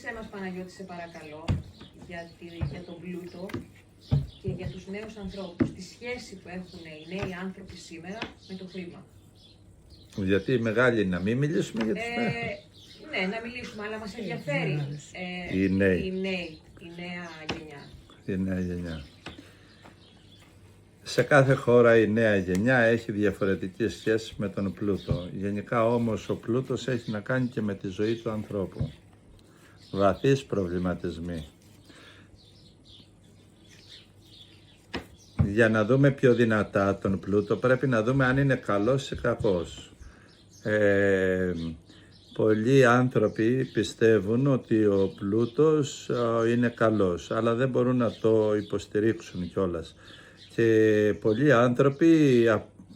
Μίλησέ μας, Παναγιώτη, σε παρακαλώ, για τον πλούτο και για τους νέους ανθρώπους, τη σχέση που έχουν οι νέοι άνθρωποι σήμερα με το χρήμα. Γιατί οι μεγάλοι να μην μιλήσουμε για τους νέους. Ναι, να μιλήσουμε, αλλά μας ενδιαφέρει Οι νέοι. η νέα γενιά. Η νέα γενιά. Σε κάθε χώρα η νέα γενιά έχει διαφορετικές σχέσεις με τον πλούτο. Γενικά όμως ο πλούτος έχει να κάνει και με τη ζωή του ανθρώπου. Βαθύς προβληματισμοί. Για να δούμε πιο δυνατά τον πλούτο πρέπει να δούμε αν είναι καλός ή κακός. Πολλοί άνθρωποι πιστεύουν ότι ο πλούτος είναι καλός, αλλά δεν μπορούν να το υποστηρίξουν κιόλας. Και πολλοί άνθρωποι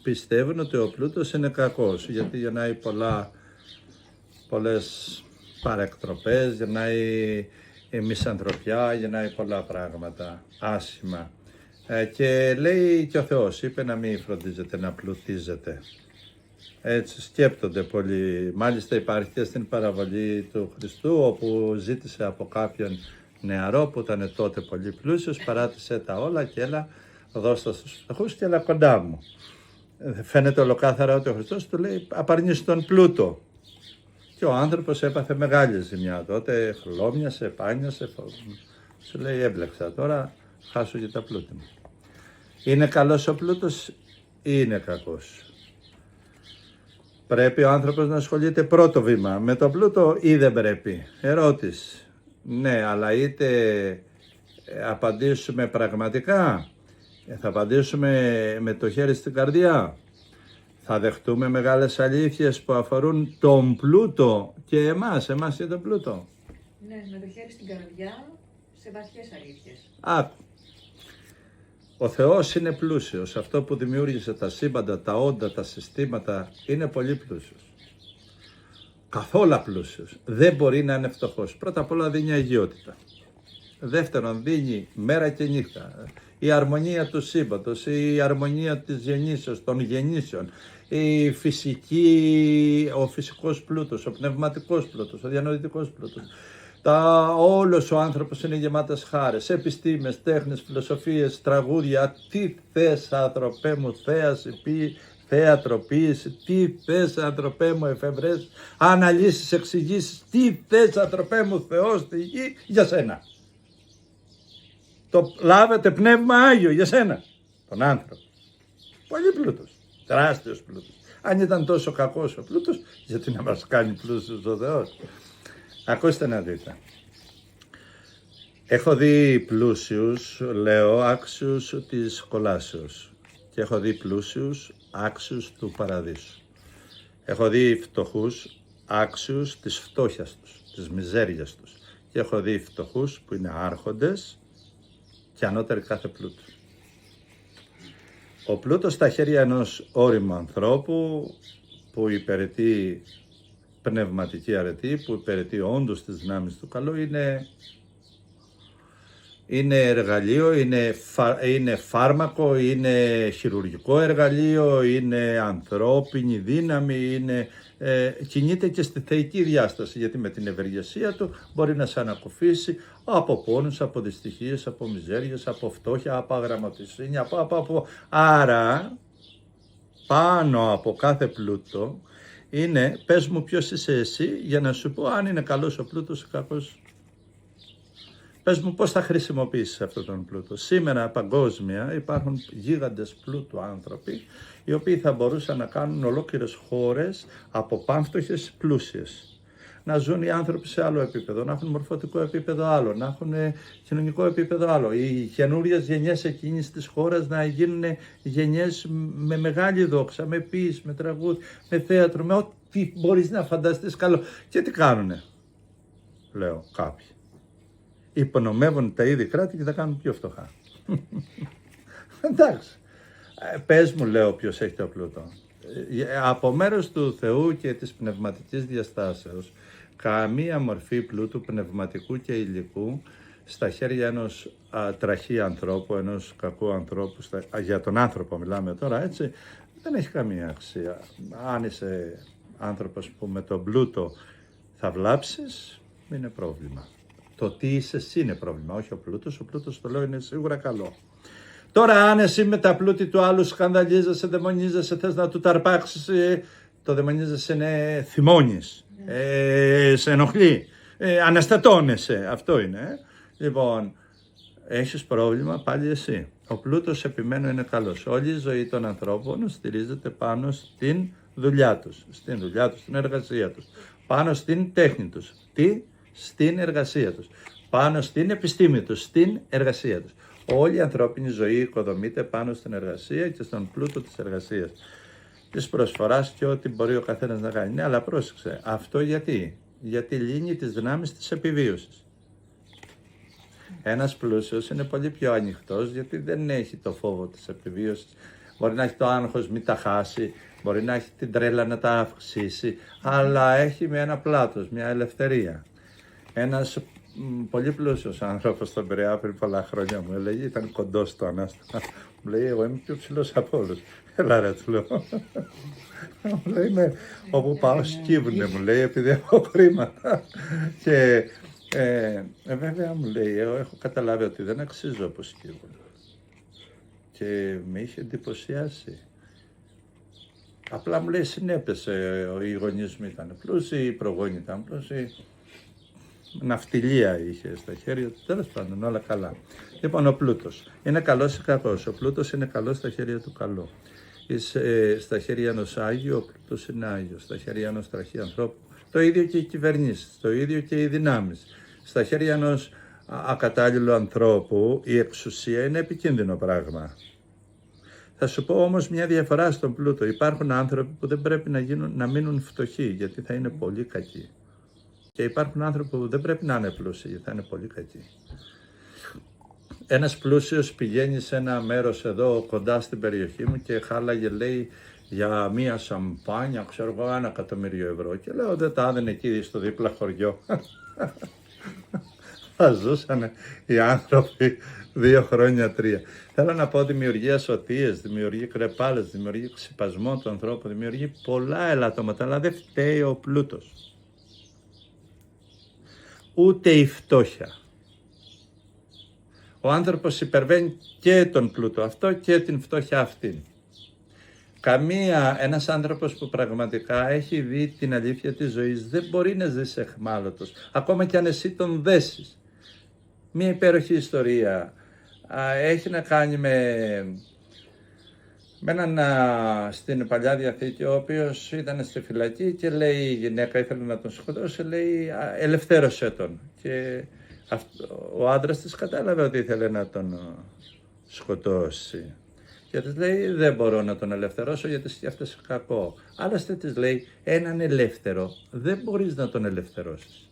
πιστεύουν ότι ο πλούτος είναι κακός, γιατί γεννάει πολλές παρεκτροπές, γεννάει μισανθρωπιά, γεννάει πολλά πράγματα άσχημα. Και λέει και ο Θεός, είπε να μην φροντίζετε να πλουτίζετε. Έτσι σκέπτονται πολλοί. Μάλιστα υπάρχει και στην παραβολή του Χριστού, όπου ζήτησε από κάποιον νεαρό που ήταν τότε πολύ πλούσιος, παράτησε τα όλα και έλα δώστα στους φτωχούς και έλα κοντά μου. Φαίνεται ολοκάθαρα ότι ο Χριστός του λέει απαρνήσου τον πλούτο. Και ο άνθρωπος έπαθε μεγάλη ζημιά τότε, χλώμιασε, πάνιασε, σου λέει έμπλεξα, τώρα χάσω και τα πλούτη μου. Είναι καλός ο πλούτος ή είναι κακός? Πρέπει ο άνθρωπος να ασχολείται πρώτο βήμα με το πλούτο ή δεν πρέπει? Ερώτηση. Ναι, αλλά είτε απαντήσουμε πραγματικά, θα απαντήσουμε με το χέρι στην καρδιά, θα δεχτούμε μεγάλες αλήθειες που αφορούν τον πλούτο και εμάς και τον πλούτο. Ναι, με το χέρι στην καρδιά, σε βαθιές αλήθειες. Ο Θεός είναι πλούσιος. Αυτό που δημιούργησε τα σύμπαντα, τα όντα, τα συστήματα, είναι πολύ πλούσιος. Καθόλου πλούσιος. Δεν μπορεί να είναι φτωχός. Πρώτα απ' όλα δίνει αγιότητα. Δεύτερον, δίνει μέρα και νύχτα. Η αρμονία του σύμπαντος, η αρμονία της γεννήσεως, των γεννήσεων, ο φυσικός πλούτος, ο πνευματικός πλούτος, ο διανοητικός πλούτος. Όλος ο άνθρωπος είναι γεμάτος χάρες, επιστήμες, τέχνες, φιλοσοφίες, τραγούδια. Τι θες άνθρωπέ μου, θέατροποίηση, τι θες άνθρωπέ μου, εφευρές, αναλύσεις, εξηγήσεις, τι θες άνθρωπέ μου, Θεός στη γη, για σένα. Το λάβετε πνεύμα Άγιο για σένα, τον άνθρωπο. Πολύ πλούτος, τεράστιος πλούτος. Αν ήταν τόσο κακός ο πλούτος, γιατί να μας κάνει πλούσιους ο Θεός? Ακούστε να δείτε. Έχω δει πλούσιους, λέω, άξιους της κολάσεως. Και έχω δει πλούσιους, άξιους του παραδείσου. Έχω δει φτωχούς, άξιους της φτώχειας τους, της μιζέριας τους. Και έχω δει φτωχούς που είναι άρχοντες και ανώτεροι κάθε πλούτου. Ο πλούτος στα χέρια ενός ώριμου ανθρώπου που υπηρετεί πνευματική αρετή, που υπηρετεί όντως τις δυνάμεις του καλού, είναι εργαλείο, είναι φάρμακο, είναι χειρουργικό εργαλείο, είναι ανθρώπινη δύναμη, κινείται και στη θεϊκή διάσταση, γιατί με την ευεργεσία του μπορεί να σε ανακουφίσει από πόνους, από δυστυχίες, από μιζέριες, από φτώχεια, από αγραμματισύνη, Άρα, πάνω από κάθε πλούτο είναι, πες μου ποιος είσαι εσύ για να σου πω αν είναι καλός ο πλούτος ή κακός. Πες μου πώς θα χρησιμοποιήσεις αυτόν τον πλούτο. Σήμερα παγκόσμια υπάρχουν γίγαντες πλούτου άνθρωποι, οι οποίοι θα μπορούσαν να κάνουν ολόκληρες χώρες από πάμφτωχες πλούσιες. Να ζουν οι άνθρωποι σε άλλο επίπεδο, να έχουν μορφωτικό επίπεδο άλλο, να έχουν κοινωνικό επίπεδο άλλο. Οι καινούριες γενιές εκείνης της χώρας να γίνουν γενιές με μεγάλη δόξα, με ποίηση, με τραγούδι, με θέατρο, με ό,τι μπορείς να φανταστείς καλό. Και τι κάνουνε, λέω κάποιοι. Υπονομεύουν τα ίδια κράτη και τα κάνουν πιο φτωχά. Εντάξει. Πες μου, λέω, ποιος έχει το πλούτο. Από μέρος του Θεού και της πνευματικής διαστάσεως, καμία μορφή πλούτου πνευματικού και υλικού στα χέρια ενός τραχή ανθρώπου, ενός κακού ανθρώπου, για τον άνθρωπο μιλάμε τώρα, έτσι, δεν έχει καμία αξία. Αν είσαι άνθρωπος που με τον πλούτο θα βλάψεις, έχουμε είναι πρόβλημα. Το τι είσαι εσύ είναι πρόβλημα, όχι ο πλούτος. Ο πλούτος, το λέω, είναι σίγουρα καλό. Τώρα, αν εσύ με τα πλούτη του άλλου σκανδαλίζεσαι, δαιμονίζεσαι, θες να του ταρπάξεις, το δαιμονίζεσαι είναι θυμώνεις, σε ενοχλεί, αναστατώνεσαι, αυτό είναι. Λοιπόν, έχεις πρόβλημα πάλι εσύ. Ο πλούτος, επιμένω, είναι καλός. Όλη η ζωή των ανθρώπων στηρίζεται πάνω στην δουλειά τους, στην εργασία τους, πάνω στην τέχνη τους, στην εργασία τους, πάνω στην επιστήμη τους, στην εργασία τους. Όλη η ανθρώπινη ζωή οικοδομείται πάνω στην εργασία και στον πλούτο της εργασίας, της προσφοράς και ό,τι μπορεί ο καθένας να κάνει. Ναι, αλλά πρόσεξε, αυτό γιατί λύνει τις δυνάμεις της επιβίωσης. Ένας πλούσιος είναι πολύ πιο ανοιχτός γιατί δεν έχει το φόβο της επιβίωσης. Μπορεί να έχει το άγχος μην τα χάσει, μπορεί να έχει την τρέλα να τα αυξήσει, αλλά έχει με ένα πλάτος, μια ελευθερία. Ένας πολύ πλούσιος άνθρωπος στον Πειραιά πριν πολλά χρόνια μου έλεγε, ήταν κοντός στο ανάστημα, μου λέει, εγώ είμαι πιο ψηλός από όλους. Έλα ρε, του λέω. Μου λέει, ναι, όπου πάω σκύβουνε, μου λέει, επειδή έχω χρήματα. Και βέβαια μου λέει, εγώ έχω καταλάβει ότι δεν αξίζω όπως σκύβουνε. Και με είχε εντυπωσιάσει. Απλά μου λέει, συνέπεσε, οι γονείς μου ήταν πλούσιοι, οι προγόνοι ήταν πλούσιοι. Ναυτιλία είχε στα χέρια του, τέλος πάντων, όλα καλά. Λοιπόν, ο πλούτος είναι καλός ή κακός. Ο πλούτος είναι καλός στα χέρια του καλό. Είσαι στα χέρια ενός Άγιου, ο πλούτος είναι Άγιος. Στα χέρια ενός τραχή ανθρώπου, το ίδιο και οι κυβερνήσεις, το ίδιο και οι δυνάμεις. Στα χέρια ενός ακατάλληλου ανθρώπου, η εξουσία είναι επικίνδυνο πράγμα. Θα σου πω όμως μια διαφορά στον πλούτο. Υπάρχουν άνθρωποι που δεν πρέπει να μείνουν φτωχοί, γιατί θα είναι πολύ κακοί. Και υπάρχουν άνθρωποι που δεν πρέπει να είναι πλούσιοι, γιατί θα είναι πολύ κακοί. Ένας πλούσιος πηγαίνει σε ένα μέρος εδώ κοντά στην περιοχή μου και χάλαγε, λέει, για μία σαμπάνια, ξέρω εγώ, 1 εκατομμύριο ευρώ. Και λέω, δεν τα έδαινε εκεί στο δίπλα χωριό. Θα ζούσαν οι άνθρωποι 2 χρόνια, 3. Θέλω να πω, δημιουργεί ασωτείες, δημιουργεί κρεπάλες, δημιουργεί ξυπασμό του ανθρώπου, δημιουργεί πολλά ελαττώματα, αλλά δεν φταίει ο πλούτος. Ούτε η φτώχεια. Ο άνθρωπος υπερβαίνει και τον πλούτο αυτό και την φτώχεια αυτή. Ένας άνθρωπος που πραγματικά έχει δει την αλήθεια της ζωής δεν μπορεί να ζήσει εχμάλωτος, ακόμα και αν εσύ τον δέσεις. Μια υπέροχη ιστορία έχει να κάνει με έναν στην Παλιά Διαθήκη, ο οποίος ήταν στη φυλακή και λέει, η γυναίκα ήθελε να τον σκοτώσει, λέει, ελευθέρωσέ τον. Και ο άντρας της κατάλαβε ότι ήθελε να τον σκοτώσει. Και της λέει, δεν μπορώ να τον ελευθερώσω γιατί σκέφτεσαι κακό. Άλλωστε της λέει, έναν ελεύθερο δεν μπορείς να τον ελευθερώσεις.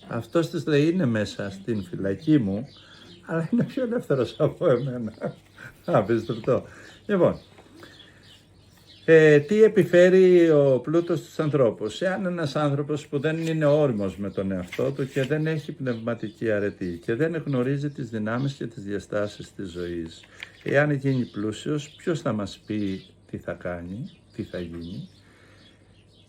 Αυτός της λέει, είναι μέσα στην φυλακή μου, αλλά είναι πιο ελεύθερος από εμένα. Απίστευτο. Λοιπόν, τι επιφέρει ο πλούτος στους ανθρώπους? Εάν ένας άνθρωπος που δεν είναι όριμος με τον εαυτό του και δεν έχει πνευματική αρετή και δεν γνωρίζει τις δυνάμεις και τις διαστάσεις της ζωής, εάν γίνει πλούσιος, ποιος θα μας πει τι θα κάνει, τι θα γίνει?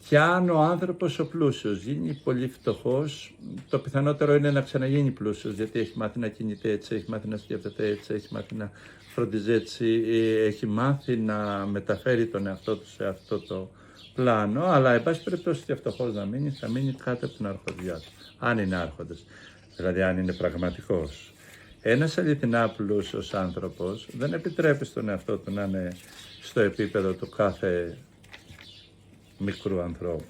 Και αν ο άνθρωπος ο πλούσιος γίνει πολύ φτωχός, το πιθανότερο είναι να ξαναγίνει πλούσιος, γιατί έχει μάθει να κινείται έτσι, έχει μάθει να σκέφτεται έτσι, έχει μάθει να φροντίζει έτσι, έχει μάθει να μεταφέρει τον εαυτό του σε αυτό το πλάνο, αλλά εν πάση περιπτώσει και φτωχός να μείνει, θα μείνει κάτω από την αρχοντιά του, αν είναι άρχοντες, δηλαδή αν είναι πραγματικός. Ένας αληθινά πλούσιος άνθρωπος δεν επιτρέπει στον εαυτό του να είναι στο επίπεδο του κάθε μικρού ανθρώπου.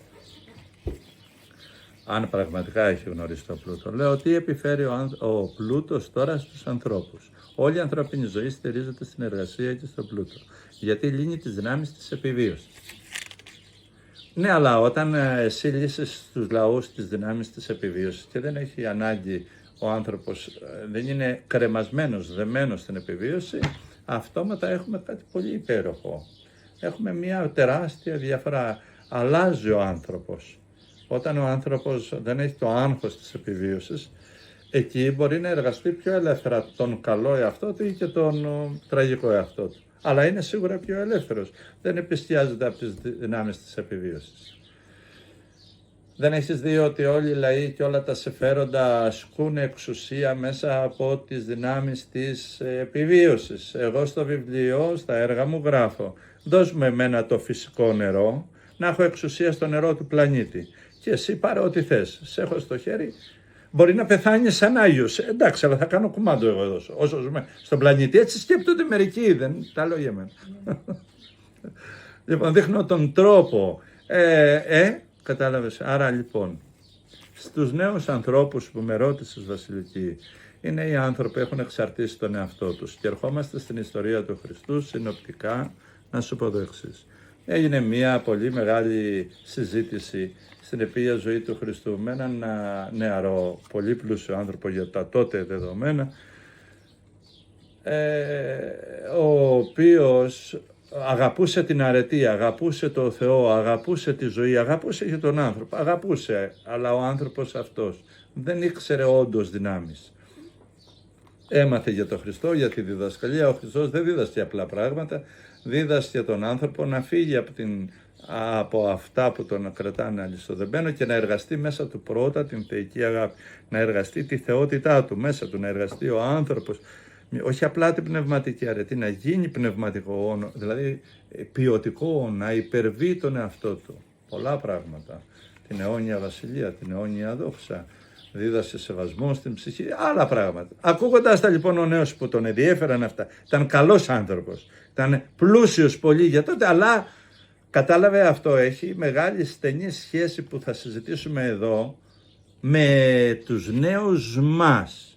Αν πραγματικά έχει γνωρίσει το πλούτο. Λέω, τι επιφέρει ο πλούτος τώρα στους ανθρώπους? Όλη η ανθρώπινη ζωή στηρίζεται στην εργασία και στο πλούτο, γιατί λύνει τις δυνάμεις της επιβίωσης. Ναι, αλλά όταν εσύ λύσεις στους λαούς τις δυνάμεις της επιβίωσης και δεν έχει ανάγκη ο άνθρωπος, δεν είναι κρεμασμένος, δεμένος στην επιβίωση, αυτόματα έχουμε κάτι πολύ υπέροχο. Έχουμε μια τεράστια διαφορά. Αλλάζει ο άνθρωπος. Όταν ο άνθρωπος δεν έχει το άγχος της επιβίωσης, εκεί μπορεί να εργαστεί πιο ελεύθερα τον καλό εαυτό του ή και τον τραγικό εαυτό του. Αλλά είναι σίγουρα πιο ελεύθερος. Δεν επισκιάζεται από τις δυνάμεις της επιβίωσης. Δεν έχεις δει ότι όλοι οι λαοί και όλα τα συμφέροντα ασκούν εξουσία μέσα από τις δυνάμεις της επιβίωσης. Εγώ στο βιβλίο, στα έργα μου γράφω, δώσ' μου εμένα το φυσικό νερό, να έχω εξουσία στο νερό του πλανήτη. Και εσύ πάρε ό,τι θες, σε έχω στο χέρι. Μπορεί να πεθάνει σαν Άγιος. Εντάξει, αλλά θα κάνω κουμάντο εγώ εδώ, όσο ζούμε στον πλανήτη. Έτσι σκέπτονται μερικοί, δεν τα λέω για μένα. Λοιπόν, δείχνω τον τρόπο. Κατάλαβες. Άρα λοιπόν, στους νέους ανθρώπους που με ρώτησες, Βασιλική, είναι οι άνθρωποι που έχουν εξαρτήσει τον εαυτό τους. Και ερχόμαστε στην ιστορία του Χριστού συνοπτικά να σου πω το εξής. Έγινε μια πολύ μεγάλη συζήτηση στην επίγεια ζωή του Χριστού με έναν νεαρό, πολύ πλούσιο άνθρωπο για τα τότε δεδομένα, ο οποίος αγαπούσε την αρετή, αγαπούσε το Θεό, αγαπούσε τη ζωή, αγαπούσε και τον άνθρωπο, αγαπούσε, αλλά ο άνθρωπος αυτός δεν ήξερε όντως δυνάμεις. Έμαθε για τον Χριστό, για τη διδασκαλία. Ο Χριστός δεν δίδασκε απλά πράγματα, δίδασκε τον άνθρωπο να φύγει από αυτά που τον κρατάνε αλυσοδεμένο και να εργαστεί μέσα του πρώτα την θεϊκή αγάπη, να εργαστεί τη θεότητά του μέσα του, να εργαστεί ο άνθρωπος, όχι απλά την πνευματική αρετή, να γίνει πνευματικό, δηλαδή ποιοτικό, να υπερβεί τον εαυτό του. Πολλά πράγματα. Την αιώνια βασιλεία, την αιώνια δόξα, δίδασε σεβασμό στην ψυχή, άλλα πράγματα. Ακούγοντας τα λοιπόν ο νέος που τον ενδιέφεραν αυτά, ήταν καλός άνθρωπος, ήταν πλούσιος πολύ για τότε, αλλά κατάλαβε αυτό έχει μεγάλη στενή σχέση που θα συζητήσουμε εδώ με τους νέους μας.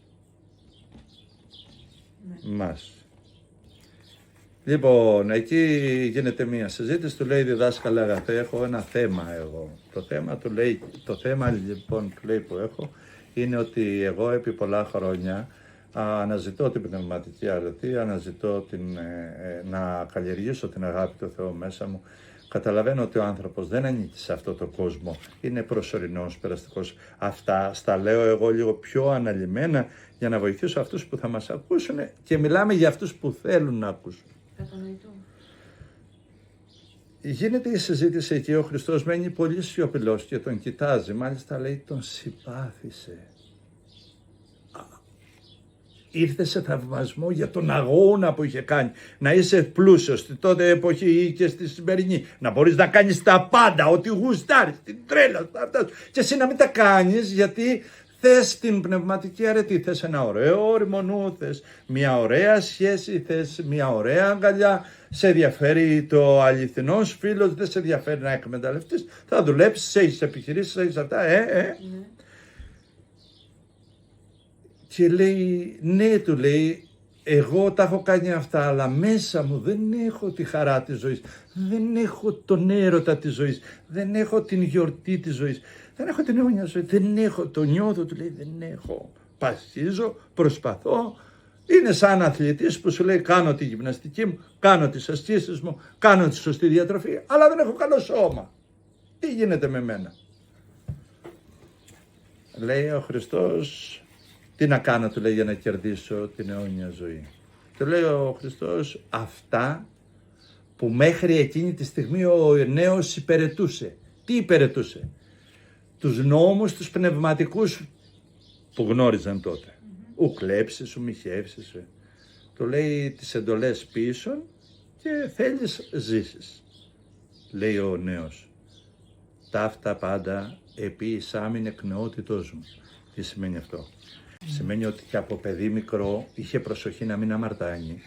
Λοιπόν, εκεί γίνεται μια συζήτηση, του λέει διδάσκαλε αγαθέ, έχω ένα θέμα εγώ. Το θέμα λοιπόν του λέει που έχω είναι ότι εγώ επί πολλά χρόνια αναζητώ την πνευματική αρετή, αναζητώ να καλλιεργήσω την αγάπη του Θεού μέσα μου. Καταλαβαίνω ότι ο άνθρωπος δεν ανήκει σε αυτό το κόσμο, είναι προσωρινός, περαστικός. Αυτά στα λέω εγώ λίγο πιο αναλυμένα για να βοηθήσω αυτούς που θα μας ακούσουν και μιλάμε για αυτούς που θέλουν να ακούσουν. Κατανοητό. Γίνεται η συζήτηση εκεί, ο Χριστός μένει πολύ σιωπηλός και τον κοιτάζει, μάλιστα λέει τον συμπάθησε. Ήρθε σε θαυμασμό για τον αγώνα που είχε κάνει. Να είσαι πλούσιος στη τότε εποχή ή και στη σημερινή. Να μπορείς να κάνεις τα πάντα, ό,τι γουστάρεις, την τρέλα, αυτά. Και εσύ να μην τα κάνεις γιατί θες την πνευματική αρετή. Θες ένα ωραίο όριμο νου, θες μια ωραία σχέση, θες μια ωραία αγκαλιά. Σε ενδιαφέρει το αληθινός φίλος, δεν σε ενδιαφέρει να εκμεταλλευτείς. Θα δουλέψεις, έχεις επιχειρήσεις, έχεις αυτά, Και λέει, ναι, του λέει, εγώ τα έχω κάνει αυτά, αλλά μέσα μου δεν έχω τη χαρά της ζωής, δεν έχω τον έρωτα της ζωής, δεν έχω την γιορτή της ζωής, δεν έχω την αιώνια ζωή, δεν έχω, το νιώθω, του λέει, δεν έχω. Πασχίζω, προσπαθώ, είναι σαν αθλητής που σου λέει, κάνω τη γυμναστική μου, κάνω τις ασκήσεις μου, κάνω τη σωστή διατροφή, αλλά δεν έχω καλό σώμα. Τι γίνεται με μένα? Λέει ο Χριστός, τι να κάνω, του λέει, για να κερδίσω την αιώνια ζωή. Του λέει ο Χριστός αυτά που μέχρι εκείνη τη στιγμή ο νέος υπηρετούσε. Τι υπηρετούσε? Τους νόμους, τους πνευματικούς που γνώριζαν τότε. Ου κλέψεις, ου μοιχεύσεις. Του λέει τις εντολές πίσω και θέλεις ζήσεις. Λέει ο νέος, ταύτα πάντα επί εισάμην εκ νεότητός μου. Τι σημαίνει αυτό? Σημαίνει ότι και από παιδί μικρό είχε προσοχή να μην αμαρτάνει,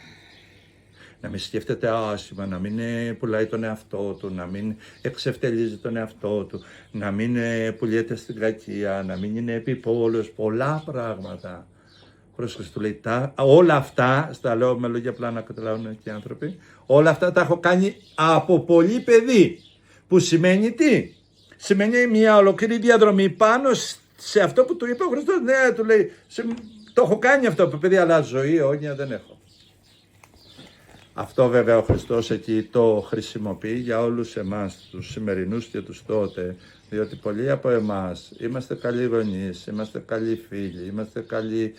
να μην σκέφτεται άσχημα, να μην πουλάει τον εαυτό του, να μην εξευτελίζει τον εαυτό του, να μην πουλιέται στην κακία, να μην είναι επιπόλαιος, πολλά πράγματα. Πρόσεχε, του λέει, όλα αυτά, στα λέω με λόγια απλά να καταλάβουν και οι άνθρωποι, όλα αυτά τα έχω κάνει από πολύ παιδί, που σημαίνει τι? Σημαίνει μια ολοκληρή διαδρομή πάνω σε αυτό που του είπε ο Χριστός. Ναι, του λέει, το έχω κάνει αυτό παιδί, αλλά ζωή αιώνια δεν έχω. Αυτό βέβαια ο Χριστός εκεί το χρησιμοποιεί για όλους εμάς, τους σημερινούς και τους τότε, διότι πολλοί από εμάς είμαστε καλοί γονείς, είμαστε καλοί φίλοι, είμαστε καλοί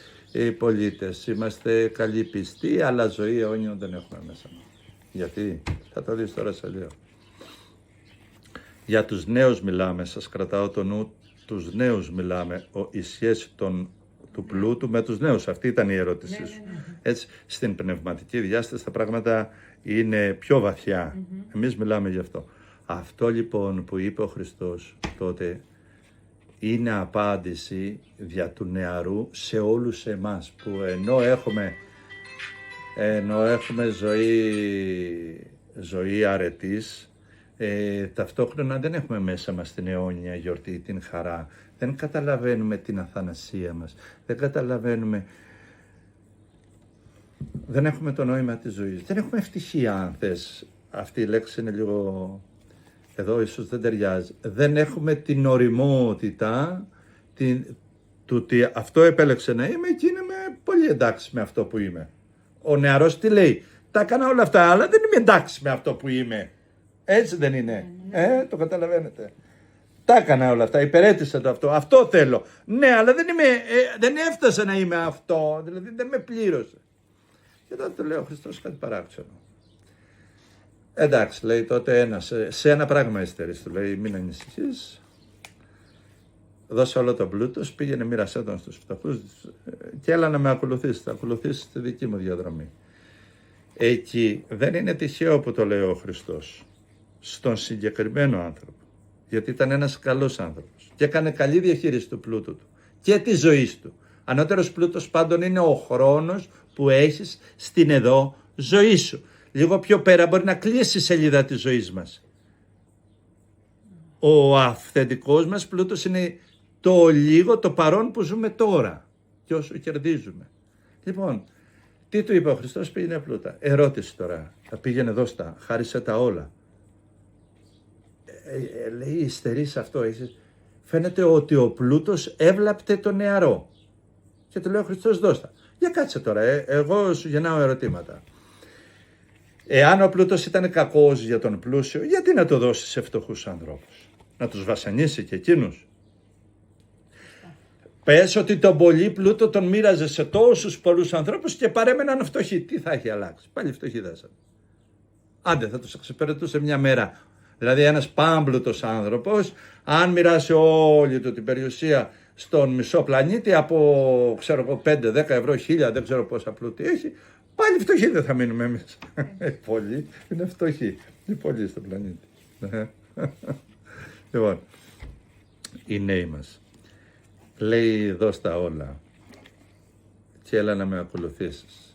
πολίτες, είμαστε καλοί πιστοί, αλλά ζωή αιώνια δεν έχουμε μέσα μας. Γιατί? Θα το δεις τώρα σε λίγο. Για τους νέους μιλάμε, σας κρατάω το νου, τους νέους μιλάμε, η σχέση του πλούτου με τους νέους. Αυτή ήταν η ερώτησή σου. Έτσι, στην πνευματική διάσταση τα πράγματα είναι πιο βαθιά. Εμείς μιλάμε γι' αυτό. Αυτό λοιπόν που είπε ο Χριστός τότε είναι απάντηση δια του νεαρού σε όλους εμάς που ενώ έχουμε ζωή αρετής, ταυτόχρονα δεν έχουμε μέσα μας την αιώνια γιορτή, την χαρά. Δεν καταλαβαίνουμε την αθανασία μας. Δεν καταλαβαίνουμε. Δεν έχουμε το νόημα της ζωής. Δεν έχουμε ευτυχία, αν θες. Αυτή η λέξη είναι λίγο. Εδώ ίσως δεν ταιριάζει. Δεν έχουμε την ωριμότητα του ότι αυτό επέλεξε να είμαι και είμαι πολύ εντάξει με αυτό που είμαι. Ο νεαρός τι λέει? Τα έκανα όλα αυτά, αλλά δεν είμαι εντάξει με αυτό που είμαι. Έτσι δεν είναι? Το καταλαβαίνετε. Τα έκανα όλα αυτά, υπηρέτησα το αυτό. Αυτό θέλω. Ναι, αλλά δεν έφτασα να είμαι αυτό. Δηλαδή δεν με πλήρωσε. Και τότε του λέει ο Χριστός κάτι παράξενο. Εντάξει, λέει τότε σε ένα πράγμα υστερείς, του λέει, μην ανησυχείς. Δώσε όλο τον πλούτο, πήγαινε μοίρασέ τον στους φτωχούς και έλα να με ακολουθήσεις. Θα ακολουθήσεις τη δική μου διαδρομή. Εκεί δεν είναι τυχαίο που το λέει ο Χριστός. Στον συγκεκριμένο άνθρωπο. Γιατί ήταν ένας καλός άνθρωπος και έκανε καλή διαχείριση του πλούτου του και της ζωής του. Ανώτερος πλούτος πάντων είναι ο χρόνος που έχεις στην εδώ ζωή σου. Λίγο πιο πέρα μπορεί να κλείσει η σελίδα της ζωής μας. Ο αυθεντικός μας πλούτος είναι το λίγο, το παρόν που ζούμε τώρα και όσο κερδίζουμε. Λοιπόν, τι του είπε ο Χριστός? Πήγαινε πλούτα. Ερώτηση τώρα. Θα πήγαινε δώστα, χάρισε τα όλα. Λέει, υστερείς αυτό, φαίνεται ότι ο πλούτος έβλαπτε το νεαρό. Και του λέει ο Χριστός, δώστα. Για κάτσε τώρα, εγώ σου γεννάω ερωτήματα. Εάν ο πλούτος ήταν κακός για τον πλούσιο, γιατί να το δώσει σε φτωχούς ανθρώπους? Να τους βασανίσει και εκείνους? Πες ότι τον πολύ πλούτο τον μοίραζε σε τόσους πολλούς ανθρώπους και παρέμεναν φτωχοί. Τι θα έχει αλλάξει? Πάλι φτωχοί δέσαν. Άντε, θα τους εξυπηρετούσε μια μέρα. Δηλαδή ένας πάμπλουτος άνθρωπος, αν μοιράσει όλη του την περιουσία στον μισό πλανήτη από, ξέρω εγώ, 5-10 ευρώ, 1000, δεν ξέρω πόσα πλούτη έχει, πάλι φτωχοί δεν θα μείνουμε εμείς. Πολλοί είναι φτωχοί. Είναι πολλοί στον πλανήτη. Λοιπόν, οι νέοι μας. Λέει, δώσ' τα όλα και έλα να με ακολουθήσεις.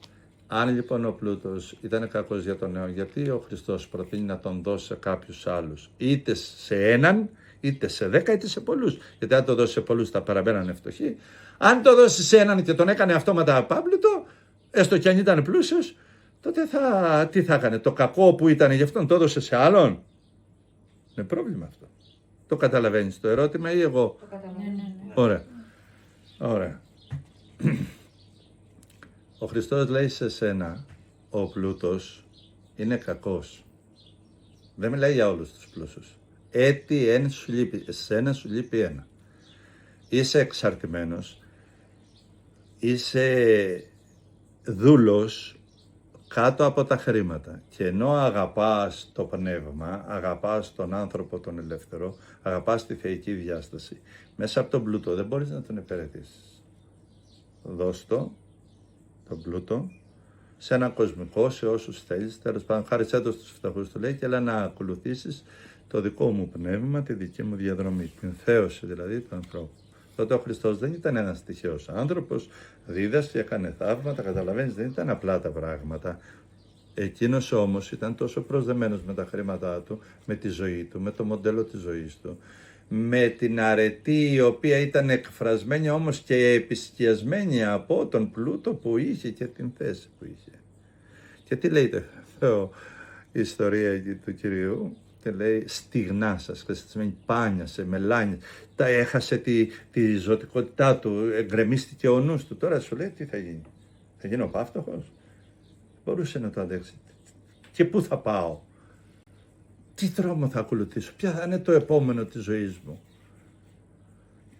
Αν λοιπόν ο πλούτος ήταν κακός για τον νέο, γιατί ο Χριστός προτείνει να τον δώσει σε κάποιους άλλους, είτε σε έναν, είτε σε 10, είτε σε πολλούς? Γιατί αν το δώσει σε πολλούς θα παραμένανε φτωχοί. Αν το δώσει σε έναν και τον έκανε αυτόματα απάπλουτο, έστω και αν ήταν πλούσιος, τότε τι θα έκανε? Το κακό που ήταν γι' αυτόν το έδωσε σε άλλον. Είναι πρόβλημα αυτό. Το καταλαβαίνεις το ερώτημα ή εγώ? Το καταλαβαίνω. Ωραία. Ωραία. Ο Χριστός λέει σε σένα, ο πλούτος είναι κακός. Δεν μιλάει για όλους τους πλούσιους. Έτσι ένα σου λείπει, εσένα σου λείπει ένα. Είσαι εξαρτημένος, είσαι δούλος κάτω από τα χρήματα. Και ενώ αγαπάς το πνεύμα, αγαπάς τον άνθρωπο τον ελεύθερο, αγαπάς τη θεϊκή διάσταση, μέσα από τον πλούτο δεν μπορείς να τον υπηρετήσεις. Δώσ' τον πλούτο σε ένα κοσμικό, σε όσους θέλεις, τέλος πάντων χάρισέ το στους φτωχούς, του λέει, και έλα να ακολουθήσεις το δικό μου πνεύμα, τη δική μου διαδρομή, την θέωση δηλαδή του ανθρώπου. Τότε ο Χριστός δεν ήταν ένας τυχαίος άνθρωπος, δίδασκε, έκανε θαύματα, καταλαβαίνεις, δεν ήταν απλά τα πράγματα. Εκείνος όμως ήταν τόσο προσδεμένος με τα χρήματά του, με τη ζωή του, με το μοντέλο της ζωής του, με την αρετή η οποία ήταν εκφρασμένη όμως και επισκιασμένη από τον πλούτο που είχε και την θέση που είχε. Και τι λέει η ιστορία του Κυρίου? Και λέει, στιγνάσας, και σημαίνει πάνιασε, μελάνιασε, τα έχασε τη ζωτικότητά του, εγκρεμίστηκε ο νους του. Τώρα σου λέει τι θα γίνει? Θα γίνω πάυτοχος? Μπορούσε να το αντέξει. Και πού θα πάω? Τι δρόμο θα ακολουθήσω? Ποια θα είναι το επόμενο της ζωής μου?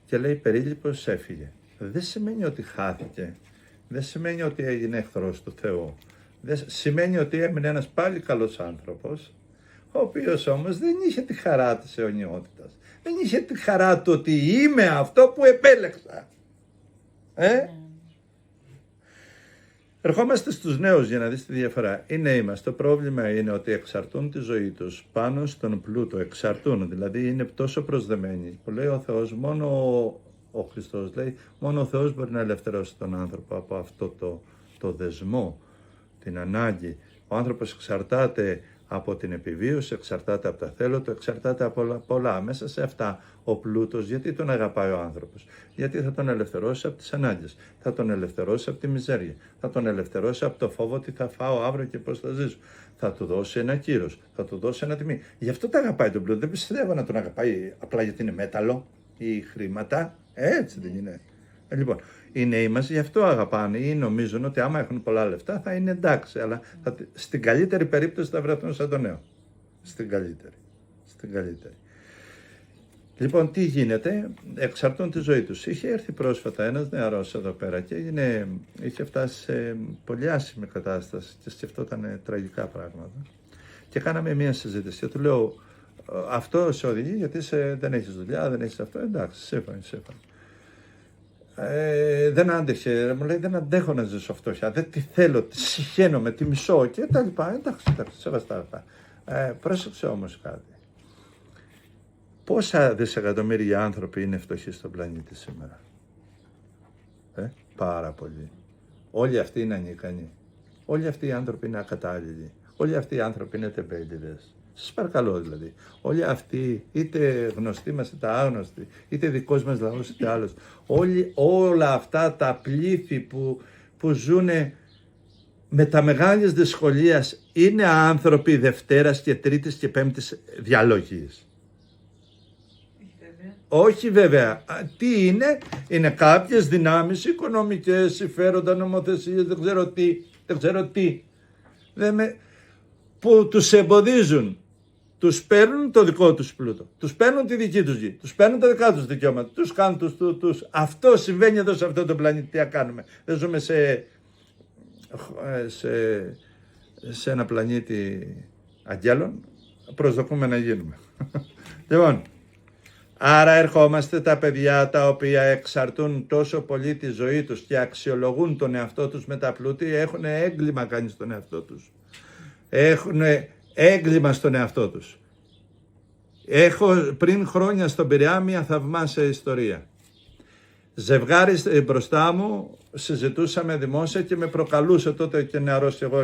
Και λέει, περίληπος έφυγε. Δεν σημαίνει ότι χάθηκε. Δεν σημαίνει ότι έγινε εχθρός του Θεού. Δεν σημαίνει ότι έμεινε ένας πάλι καλός άνθρωπος, ο οποίος όμως δεν είχε τη χαρά της αιωνιότητας. Δεν είχε τη χαρά του ότι είμαι αυτό που επέλεξα. Ερχόμαστε στους νέους για να δεις τη διαφορά. Οι νέοι μας, το πρόβλημα είναι ότι εξαρτούν τη ζωή τους πάνω στον πλούτο. Εξαρτούν, δηλαδή είναι τόσο προσδεμένοι. Που λέει ο Θεός, μόνο ο Χριστός λέει, μόνο ο Θεός μπορεί να ελευθερώσει τον άνθρωπο από αυτό το δεσμό, την ανάγκη. Ο άνθρωπος εξαρτάται από την επιβίωση, εξαρτάται από τα θέλω του, εξαρτάται από πολλά. Μέσα σε αυτά ο πλούτος, γιατί τον αγαπάει ο άνθρωπος? Γιατί θα τον ελευθερώσει από τις ανάγκες, θα τον ελευθερώσει από τη μιζέρια, θα τον ελευθερώσει από το φόβο ότι θα φάω αύριο και πώς θα ζήσω. Θα του δώσει ένα κύρος, θα του δώσει ένα τιμή. Γι' αυτό τα αγαπάει τον πλούτο. Δεν πιστεύω να τον αγαπάει απλά γιατί είναι μέταλλο ή χρήματα. Έτσι δεν είναι? Λοιπόν, οι νέοι μας γι' αυτό αγαπάνε ή νομίζουν ότι άμα έχουν πολλά λεφτά θα είναι εντάξει, αλλά στην καλύτερη περίπτωση θα βρεθούν σαν τον νέο. Στην καλύτερη. Λοιπόν, τι γίνεται? Εξαρτούν τη ζωή τους. Είχε έρθει πρόσφατα ένας νεαρός εδώ πέρα και είχε φτάσει σε πολύ άσχημη κατάσταση και σκεφτόταν τραγικά πράγματα. Και κάναμε μια συζήτηση και του λέω, αυτό σε οδηγεί γιατί δεν έχεις δουλειά, δεν έχεις αυτό. Εντάξει, σύμφωνα. Δεν άντεχε, μου λέει, δεν αντέχω να ζήσω φτώχεια, δεν τη θέλω, τη συχαίνομαι, τη μισώ και τα λοιπά. Εντάξει, σεβαστά αυτά. Πρόσεξε όμως κάτι. Πόσα δισεκατομμύρια άνθρωποι είναι φτωχοί στον πλανήτη σήμερα? Πάρα πολλοί. Όλοι αυτοί είναι ανίκανοι. Όλοι αυτοί οι άνθρωποι είναι ακατάλληλοι. Όλοι αυτοί οι άνθρωποι είναι τεμπέληδες. Σας παρακαλώ δηλαδή. Όλοι αυτοί, είτε γνωστοί μας είτε άγνωστοι, είτε δικός μας λαός είτε άλλος, όλα αυτά τα πλήθη που ζουν με τα μεγάλες δυσκολίες είναι άνθρωποι Δευτέρας και Τρίτης και Πέμπτης διαλογής. Όχι βέβαια. Τι είναι? Είναι κάποιες δυνάμεις οικονομικές, συμφέροντα, νομοθεσίες, δεν ξέρω τι. Που τους εμποδίζουν. Τους παίρνουν το δικό τους πλούτο. Τους παίρνουν τη δική τους γη. Τους παίρνουν τα δικά τους δικαιώματα. Τους κάνουν τους. Αυτό συμβαίνει εδώ σε αυτό το πλανήτη. Τι να κάνουμε? Δεν ζούμε σε ένα πλανήτη αγγέλων. Προσδοκούμε να γίνουμε. Λοιπόν, άρα ερχόμαστε τα παιδιά τα οποία εξαρτούν τόσο πολύ τη ζωή τους και αξιολογούν τον εαυτό τους με τα πλούτη. Έχουν έγκλημα κάνει στον εαυτό τους. Έχουν έγκλημα στον εαυτό τους. Έχω πριν χρόνια στον Πειραιά μια θαυμάσια ιστορία. Ζευγάρι μπροστά μου, συζητούσαμε δημόσια και με προκαλούσε τότε και νεαρός και εγώ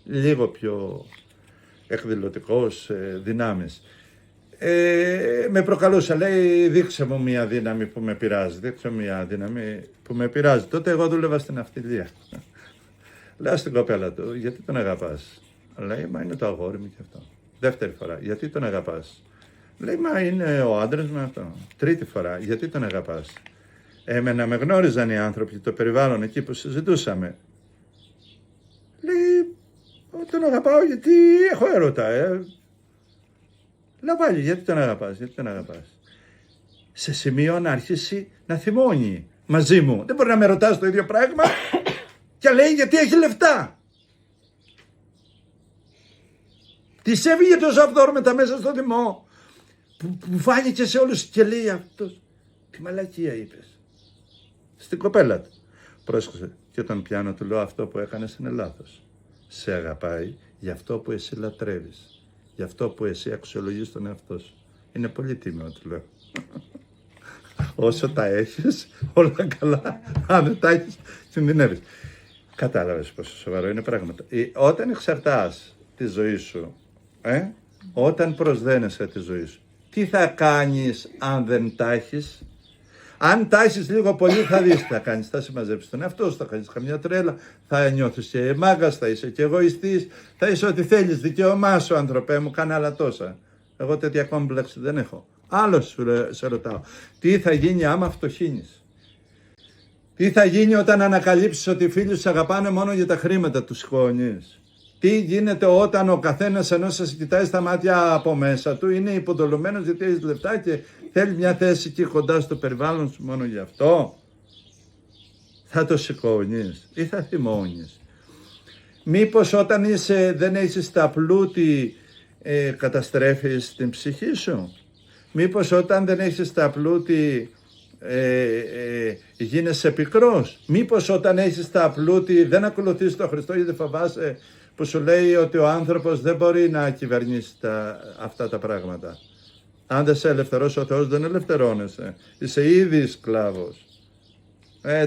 λίγο πιο εκδηλωτικός δυνάμεις. Με προκαλούσε, λέει, δείξε μου μια δύναμη που με πειράζει. Τότε εγώ δούλευα στην ναυτιλία. Λέω στην κοπέλα του, γιατί τον αγαπάς? Λέει, μα είναι το αγόρι μου και αυτό. Δεύτερη φορά, γιατί τον αγαπάς? Λέει, μα είναι ο άντρας μου αυτό. Τρίτη φορά, γιατί τον αγαπάς? Εμένα με γνώριζαν οι άνθρωποι, το περιβάλλον εκεί που συζητούσαμε. Λέει, τον αγαπάω γιατί έχω έρωτα. Λέω πάλι, γιατί τον αγαπάς? Σε σημείο να αρχίσει να θυμώνει μαζί μου. Δεν μπορεί να με ρωτάς το ίδιο πράγμα. Και λέει γιατί έχει λεφτά. Της έβγε το αυθόρμητα μέσα στο θυμό που φάνηκε σε όλους και λέει αυτός, τι μαλακία είπες? Στην κοπέλα του. Πρόσεξε, και όταν πιάνω του λέω, αυτό που έκανες είναι λάθος. Σε αγαπάει για αυτό που εσύ λατρεύεις, για αυτό που εσύ αξιολογείς τον εαυτό σου. Είναι πολύ τίμιο, του λέω. Όσο τα έχεις, όλα καλά. Αν δεν τα έχεις, κινδυνεύεις. Κατάλαβες πόσο σοβαρό είναι πράγματα. Όταν εξαρτάς τη ζωή σου, όταν προσδένεσαι τη ζωή σου, τι θα κάνεις αν δεν τα έχεις? Αν τα έχεις λίγο πολύ θα δεις τι θα κάνεις. Θα συμμαζέψεις τον εαυτό σου, θα κάνεις καμιά τρέλα, θα νιώθεις και μάγκας, θα είσαι και εγωιστής, θα είσαι ό,τι θέλεις, δικαίωμά σου άνθρωπε μου, κάνε άλλα τόσα. Εγώ τέτοια κόμπλεξη δεν έχω. Άλλο σε ρωτάω, τι θα γίνει άμα φτωχύνεις? Τι θα γίνει όταν ανακαλύψεις ότι οι φίλοι σου αγαπάνε μόνο για τα χρήματα τους γονείς? Τι γίνεται όταν ο καθένας ενώ σας κοιτάει στα μάτια από μέσα του είναι υποδολωμένος γιατί έχεις λεφτά και θέλει μια θέση εκεί κοντά στο περιβάλλον σου μόνο γι' αυτό? Θα το σηκώνεις ή θα θυμώνεις? Μήπως όταν δεν έχεις τα πλούτη καταστρέφεις την ψυχή σου? Μήπως όταν δεν έχεις τα πλούτη γίνεσαι πικρός? Μήπως όταν έχεις τα πλούτη δεν ακολουθείς τον Χριστό γιατί φοβάσαι που σου λέει ότι ο άνθρωπος δεν μπορεί να κυβερνήσει αυτά τα πράγματα? Αν δεν σε ελευθερώσει ο Θεός δεν ελευθερώνεσαι. Είσαι ήδη σκλάβος.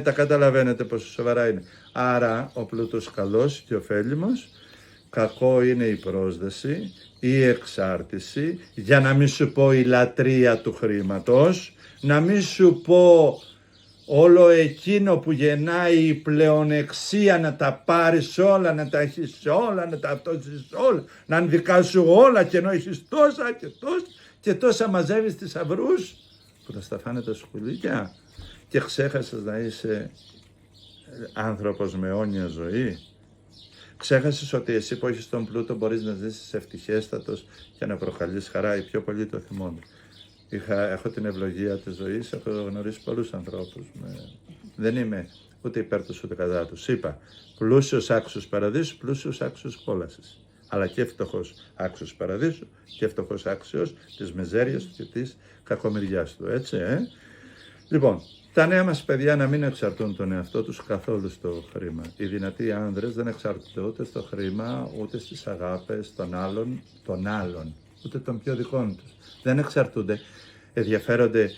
Τα καταλαβαίνετε πόσο σοβαρά είναι. Άρα ο πλούτος καλός και ωφέλιμος, κακό είναι η πρόσδεση, η εξάρτηση, για να μην σου πω η λατρεία του χρήματος, να μην σου πω όλο εκείνο που γεννάει η πλεονεξία να τα πάρεις όλα, να τα έχεις όλα, να τα αυτόσεις όλα, να ανδικάσεις όλα και ενώ έχεις τόσα και τόσα μαζεύεις θησαυρούς που θα στα φάνε τα σκουλίκια και ξέχασες να είσαι άνθρωπος με αιώνια ζωή. Ξέχασες ότι εσύ που έχεις τον πλούτο μπορείς να ζήσεις ευτυχέστατος και να προκαλείς χαρά. Οι πιο πολλοί το θυμώνται. Έχω την ευλογία της ζωής, έχω γνωρίσει πολλούς ανθρώπους. Δεν είμαι ούτε υπέρ τους ούτε κατά τους. Είπα, πλούσιος άξιος παραδείσου, πλούσιος άξιος κόλασης. Αλλά και φτωχός άξιος παραδείσου και φτωχός άξιος της μιζέριας του και της κακομοιριάς του. Έτσι, Λοιπόν, τα νέα μας παιδιά να μην εξαρτούν τον εαυτό τους καθόλου στο χρήμα. Οι δυνατοί άνδρες δεν εξαρτούνται ούτε στο χρήμα, ούτε στις αγάπες των άλλων, ούτε των πιο δικών τους. Δεν εξαρτούνται, ενδιαφέρονται,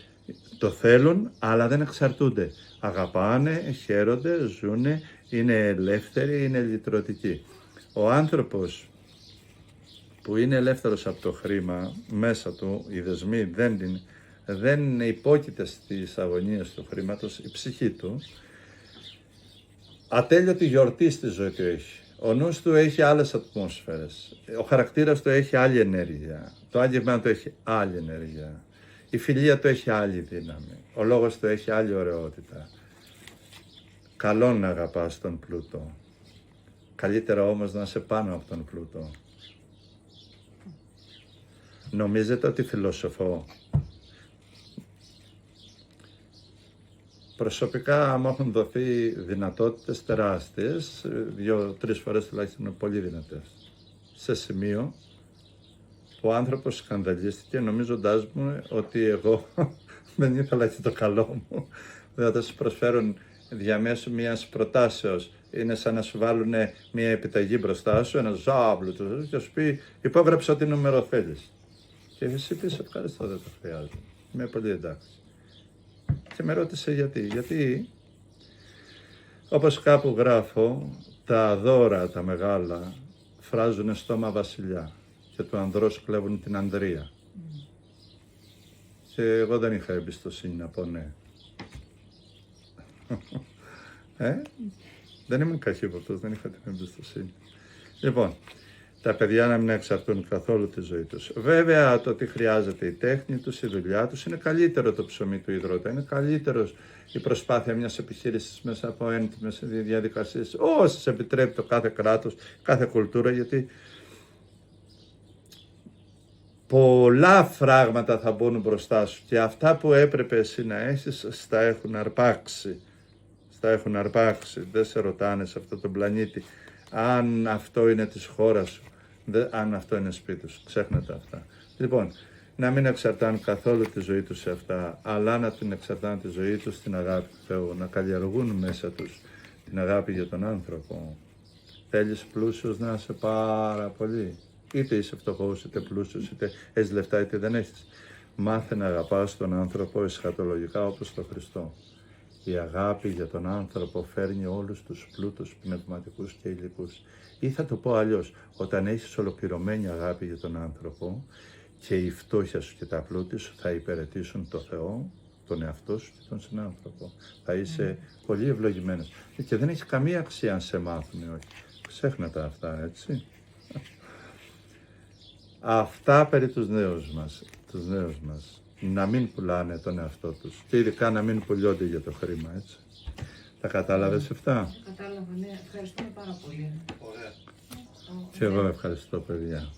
το θέλουν, αλλά δεν εξαρτούνται. Αγαπάνε, χαίρονται, ζουνε, είναι ελεύθεροι, είναι λυτρωτικοί. Ο άνθρωπος που είναι ελεύθερος από το χρήμα, μέσα του, οι δεσμοί δεν υπόκειται στις αγωνίες του χρήματος, η ψυχή του, ατέλειωτη γιορτή στη ζωή του έχει. Ο νους του έχει άλλες ατμόσφαιρες, ο χαρακτήρας του έχει άλλη ενέργεια, το άγγιγμα του έχει άλλη ενέργεια, η φιλία του έχει άλλη δύναμη, ο λόγος του έχει άλλη ωραιότητα. Καλό να αγαπάς τον πλούτο, καλύτερα όμως να είσαι πάνω από τον πλούτο. Νομίζετε ότι φιλοσοφώ? Προσωπικά μου έχουν δοθεί δυνατότητες τεράστιες, 2-3 φορές τουλάχιστον είναι πολύ δυνατές. Σε σημείο που ο άνθρωπος σκανδαλίστηκε νομίζοντάς μου ότι εγώ δεν ήθελα και το καλό μου. Δηλαδή θα σου προσφέρουν διαμέσου μιας προτάσεως. Είναι σαν να σου βάλουν μια επιταγή μπροστά σου, ένα ζάβλο και σου πει υπόγραψε ό,τι νούμερο θέλεις. Και εσύ πεις ευχαριστώ, δεν το χρειάζομαι. Είμαι πολύ εντάξει. Και με ρώτησε γιατί. Γιατί, όπως κάπου γράφω, τα δώρα τα μεγάλα φράζουν στόμα βασιλιά και του ανδρός κλέβουν την ανδρεία. Και εγώ δεν είχα εμπιστοσύνη να πω ναι. Δεν ήμουν καχύποπτος, δεν είχα την εμπιστοσύνη. Λοιπόν, τα παιδιά να μην εξαρτούν καθόλου τη ζωή τους. Βέβαια, το τι χρειάζεται η τέχνη τους, η δουλειά τους, είναι καλύτερο το ψωμί του υδρότα, είναι καλύτερο η προσπάθεια μιας επιχείρησης μέσα από έντιμες διαδικασίες, όσες επιτρέπει το κάθε κράτος, κάθε κουλτούρα, γιατί πολλά φράγματα θα μπουν μπροστά σου και αυτά που έπρεπε εσύ να έχεις, στα έχουν αρπάξει. Δεν σε ρωτάνε σε αυτό τον πλανήτη αν αυτό είναι της χώρας σου, αν αυτό είναι σπίτι σου. Ξέχνετε αυτά. Λοιπόν, να μην εξαρτάνε καθόλου τη ζωή τους σε αυτά, αλλά να την εξαρτάνε τη ζωή τους στην αγάπη του Θεού, να καλλιεργούν μέσα τους την αγάπη για τον άνθρωπο. Θέλεις πλούσιος να είσαι πάρα πολύ. Είτε είσαι φτωχός, είτε πλούσιος, είτε έχεις λεφτά, είτε δεν έχεις. Μάθε να αγαπάς τον άνθρωπο εσχατολογικά όπως τον Χριστό. Η αγάπη για τον άνθρωπο φέρνει όλους τους πλούτους πνευματικούς και υλικούς. Ή θα το πω αλλιώς, όταν έχεις ολοκληρωμένη αγάπη για τον άνθρωπο και η φτώχεια σου και τα πλούτη σου θα υπηρετήσουν το Θεό, τον εαυτό σου και τον συνάνθρωπο. Θα είσαι πολύ ευλογημένος. Και δεν έχει καμία αξία αν σε μάθουν, όχι. Ξέχνατε αυτά, έτσι. Αυτά περί τους νέους μας. Να μην πουλάνε τον εαυτό τους και ειδικά να μην πουλιώνται για το χρήμα, έτσι. Τα κατάλαβες αυτά? Κατάλαβα, ναι. Ευχαριστούμε πάρα πολύ. Και εγώ ευχαριστώ, παιδιά.